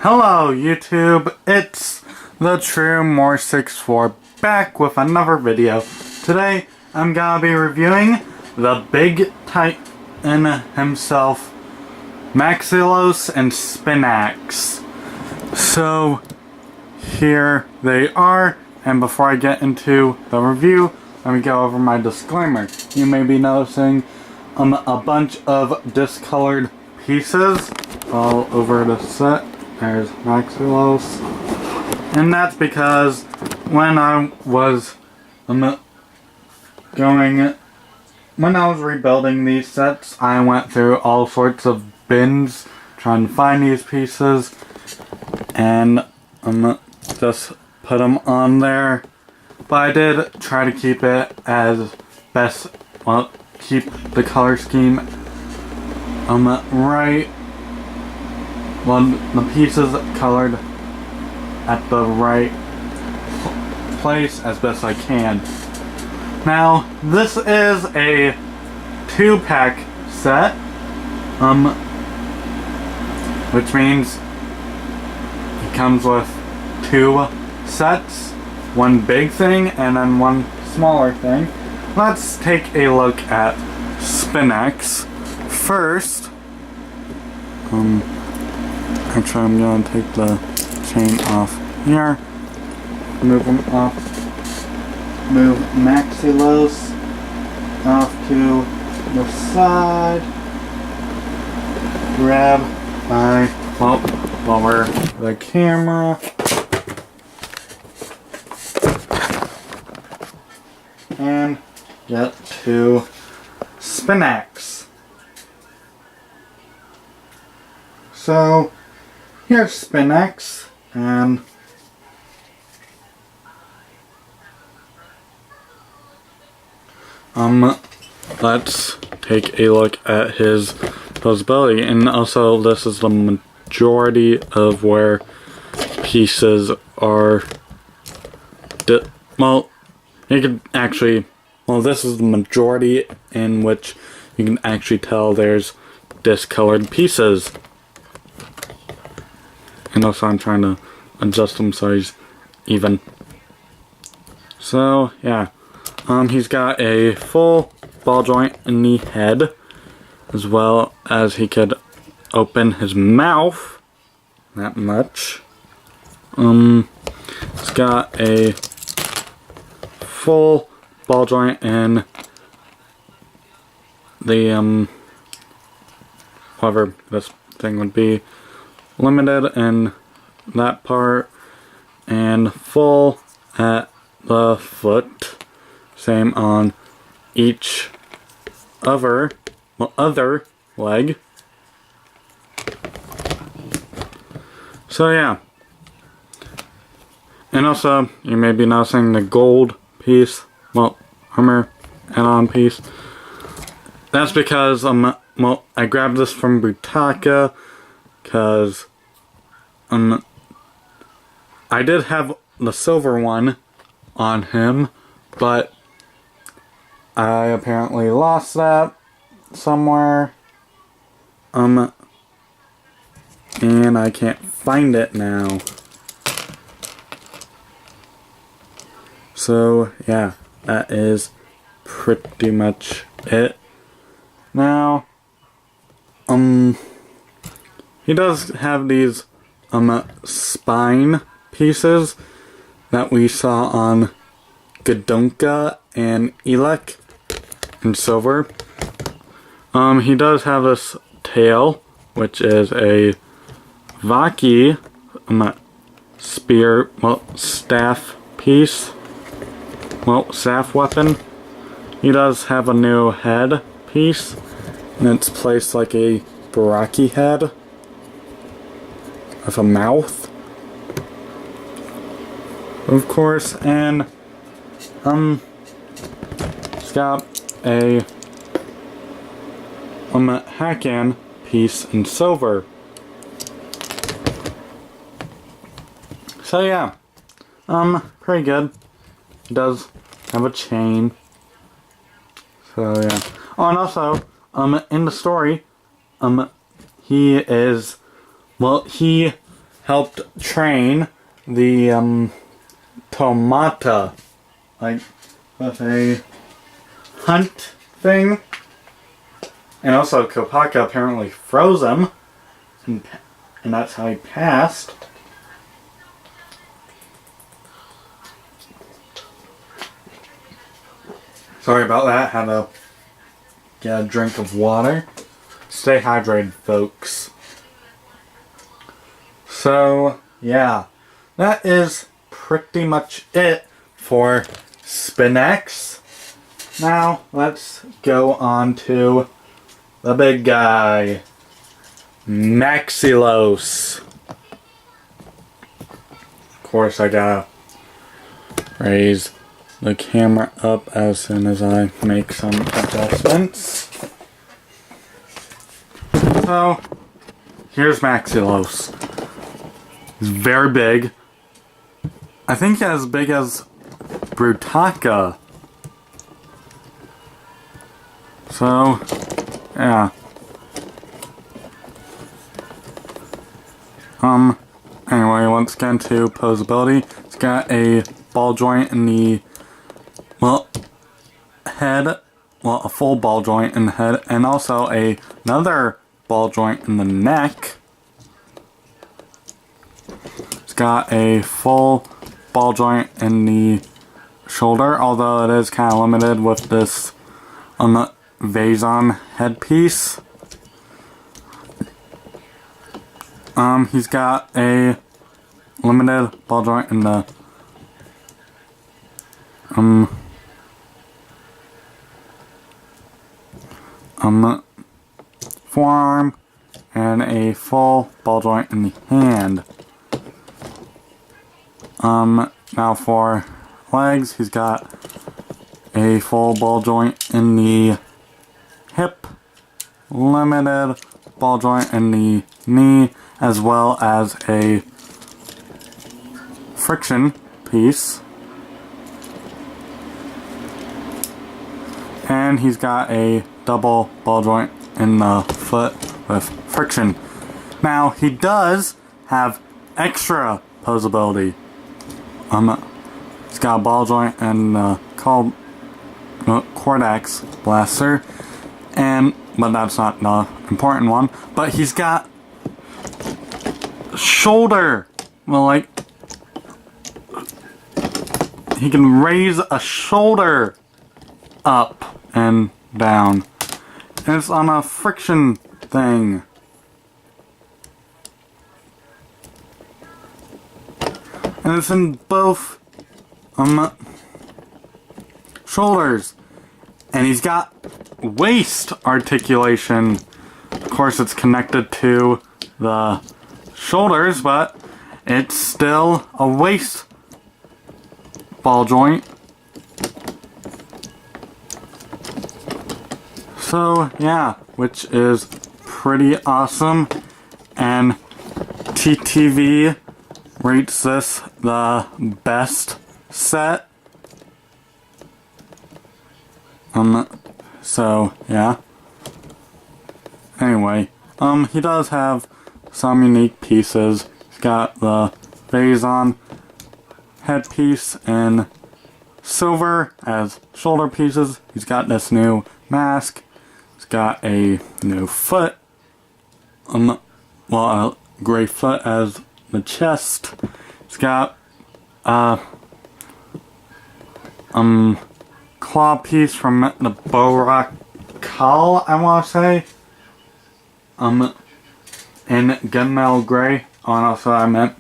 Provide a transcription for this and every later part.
Hello YouTube, it's the True More 64 back with another video. Today I'm gonna be reviewing the big titan himself, Maxilos and Spinax. So here they are, and before I get into the review, let me go over my disclaimer. You may be noticing a bunch of discolored pieces all over the set. There's Maxilos. And that's because when I was rebuilding these sets, I went through all sorts of bins trying to find these pieces and just put them on there. But I did try to keep it as best, well, keep the color scheme right. Well, the pieces colored at the right place as best I can. Now, this is a 2-pack set, which means it comes with 2 sets, one big thing and then one smaller thing. Let's take a look at Spinax first. Actually, I'm going to take the chain off here. Move them off. Move Maxilos off to the side. Grab my, lower the camera. And get to Spinax. So, here's Spinax, and let's take a look at his posability. And also, this is the majority of where pieces are. You can actually, this is the majority in which you can actually tell there's discolored pieces. And also I'm trying to adjust him so he's even. So yeah, he's got a full ball joint in the head, as well as he could open his mouth that much. He's got a full ball joint in the whatever this thing would be. Limited in that part, and full at the foot. Same on each other leg. So yeah. And also, you may be noticing the gold piece, armor add-on piece. That's because I grabbed this from Butaka. Because I did have the silver one on him, but I apparently lost that somewhere, and I can't find it now. So yeah, that is pretty much it. Now, he does have these spine pieces that we saw on Godonka and Elec in silver. He does have this tail, which is a Vaki spear, staff piece, staff weapon. He does have a new head piece, and it's placed like a Baraki head with a mouth, of course, and it's got a Hakan piece in silver. So yeah, pretty good. It does have a chain. So yeah. Oh, and also, in the story, he is, he helped train the Tomata, like with a hunt thing. And also Kopaka apparently froze him, and that's how he passed. Sorry about that, had to get a drink of water. Stay hydrated, folks. So, yeah, that is pretty much it for Spinax. Now, let's go on to the big guy, Maxilos. Of course, I gotta raise the camera up as soon as I make some adjustments. So, here's Maxilos. He's very big. I think as big as Brutaka. So, yeah. Anyway, let's get into posability. It's got a ball joint in the, head. Well, a full ball joint in the head, and also another ball joint in the neck. It's got a full ball joint in the shoulder, although it is kind of limited with this Vazon headpiece. He's got a limited ball joint in the forearm and a full ball joint in the hand. Now for legs, he's got a full ball joint in the hip, limited ball joint in the knee, as well as a friction piece. And he's got a double ball joint in the foot with friction. Now, he does have extra posability. He's got a ball joint and called Cordax Blaster, but that's not the important one. But he's got shoulder. Well, like, he can raise a shoulder up and down. And it's on a friction thing. And it's in both shoulders. And he's got waist articulation. Of course, it's connected to the shoulders, but it's still a waist ball joint. So, yeah, which is pretty awesome. And TTV rates this the best set. So, yeah. Anyway, he does have some unique pieces. He's got the Vazon headpiece in silver as shoulder pieces. He's got this new mask. He's got a new foot. A gray foot as the chest. He's got claw piece from the Borak Kal, I want to say. In gunmetal gray. Oh, and also I meant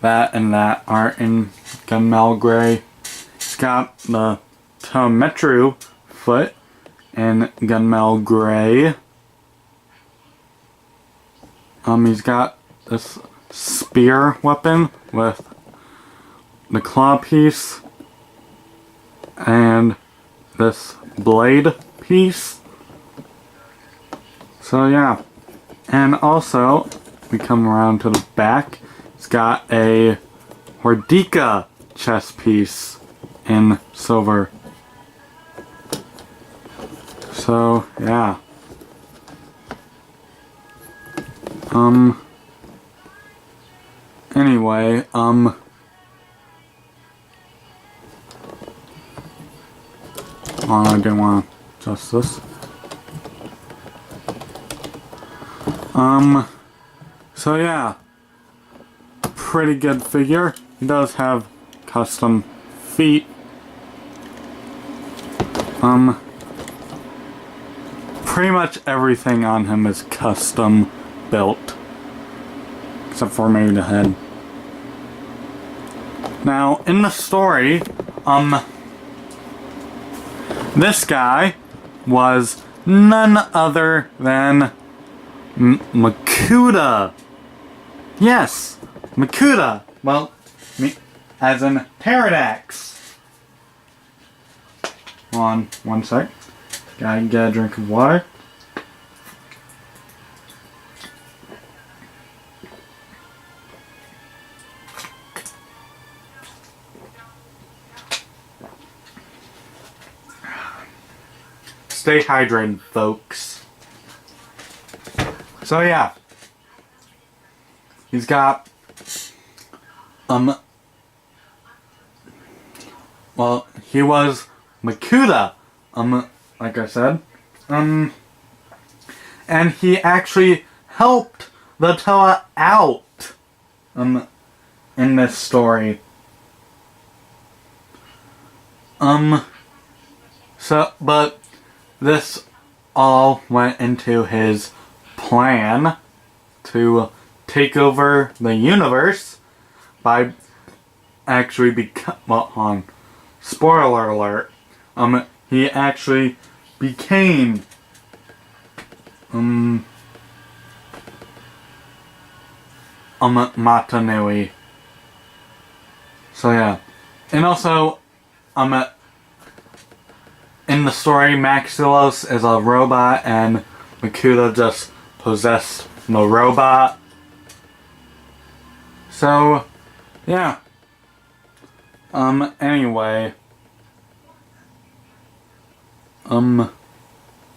that and that are in gunmetal gray. He's got the Tometru foot in gunmetal gray. He's got this spear weapon with the claw piece and this blade piece. So yeah. And also, we come around to the back. It's got a Hordika chest piece in silver. So, yeah. Anyway, oh, I didn't want to adjust this. So yeah, pretty good figure. He does have custom feet. Pretty much everything on him is custom built, except for maybe the head. Now, in the story, this guy was none other than Makuta. Yes, Makuta. Well, as in Pterodax. Hold on, one sec. Gotta get a drink of water. Stay hydrated, folks. So yeah, he's got well, he was Makuta, like I said, and he actually helped the Toa out, in this story. But this all went into his plan to take over the universe by actually spoiler alert, he actually became Matanui. So yeah. And also in the story, Maxilos is a robot and Makuta just possessed the robot. So yeah. Anyway.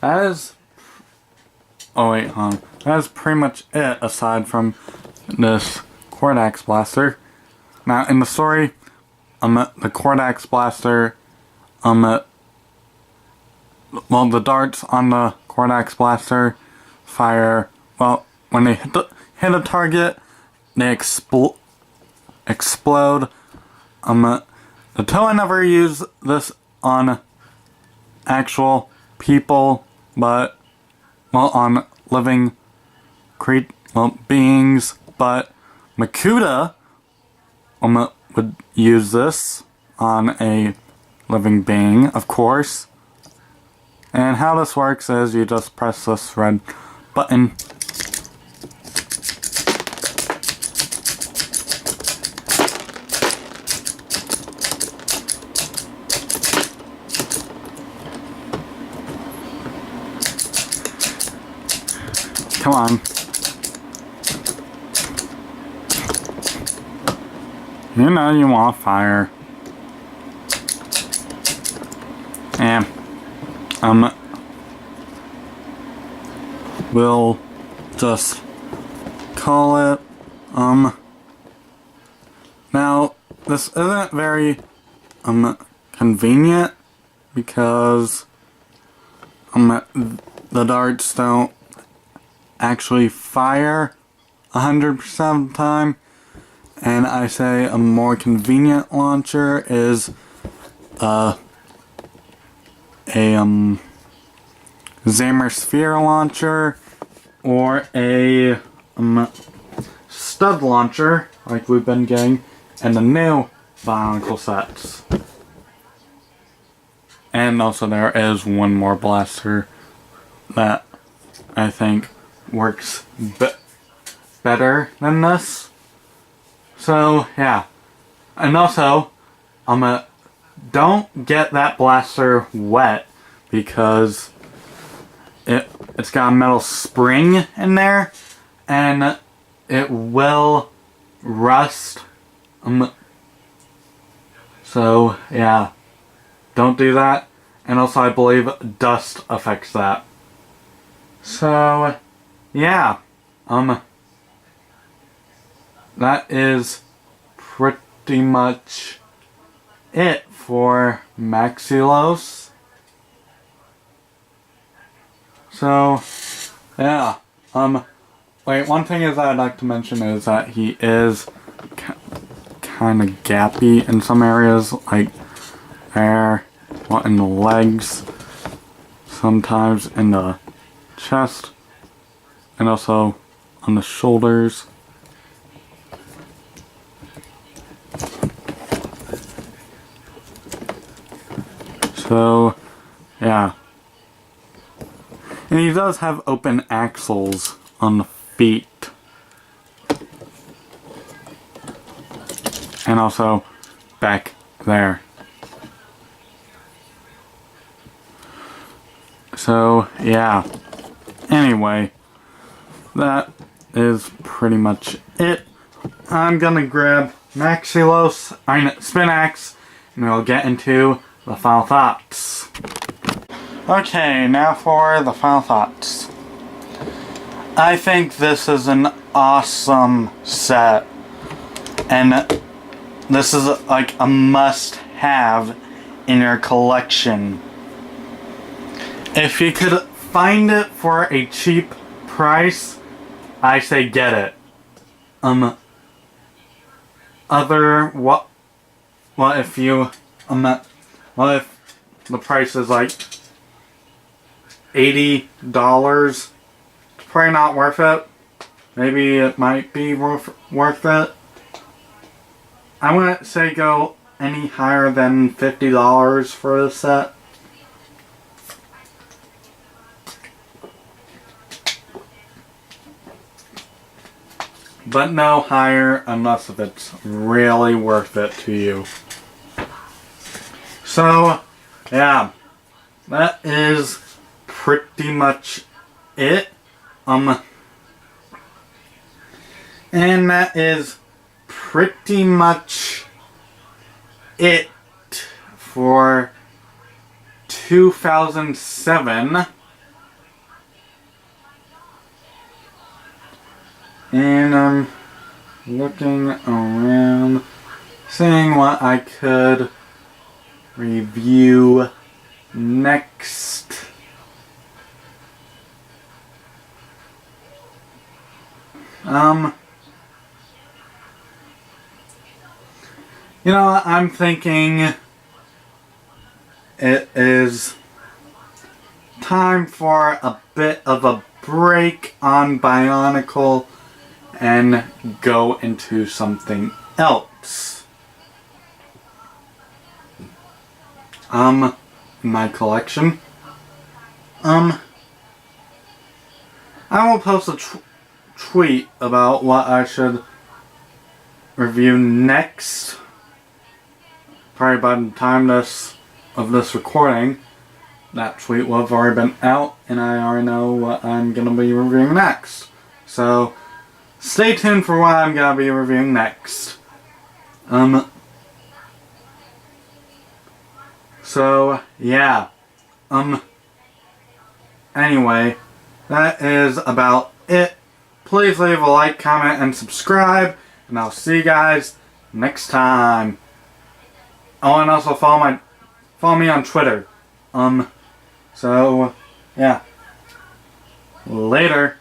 That is... Oh wait, hold on. That is pretty much it, aside from this Cordax blaster. Now, in the story, the Cordax blaster, well, the darts on the Cordax blaster fire, well, when they hit a target, they explode. The Toa never used this on actual people, but, well, on living beings, but Makuta would use this on a living being, of course. And how this works is you just press this red button. Come on. You know you want fire. And we'll just call it now this isn't very convenient because the darts don't actually fire 100% of the time, and I say a more convenient launcher is a Zamer Sphere launcher or a stud launcher like we've been getting in the new Bionicle sets. And also there is one more blaster that I think works better than this. So yeah. And also, don't get that blaster wet because it's got a metal spring in there and it will rust. So yeah, don't do that. And also I believe dust affects that. So yeah, that is pretty much it for Maxilos. So, yeah. Wait, one thing is I'd like to mention is that he is kind of gappy in some areas, like there, in the legs, sometimes in the chest, and also on the shoulders. So, yeah. And he does have open axles on the feet. And also back there. So, yeah. Anyway, that is pretty much it. I'm gonna grab Spinax, and we'll get into the final thoughts. Okay, now for the final thoughts. I think this is an awesome set, and this is like a must-have in your collection. If you could find it for a cheap price, I say get it. What if the price is like $80? It's probably not worth it. Maybe it might be worth it. I wouldn't say go any higher than $50 for this set. But no higher unless if it's really worth it to you. So, yeah. That is pretty much it. And that is pretty much it for 2007. And I'm looking around, seeing what I could review next. You know what, I'm thinking it is time for a bit of a break on Bionicle and go into something else. In my collection. I will post a tweet about what I should review next. Probably by the time of this recording, that tweet will have already been out, and I already know what I'm going to be reviewing next. So, stay tuned for what I'm going to be reviewing next. So, yeah. Anyway, that is about it. Please leave a like, comment, and subscribe, and I'll see you guys next time. Oh, and also follow me on Twitter. So, yeah. Later.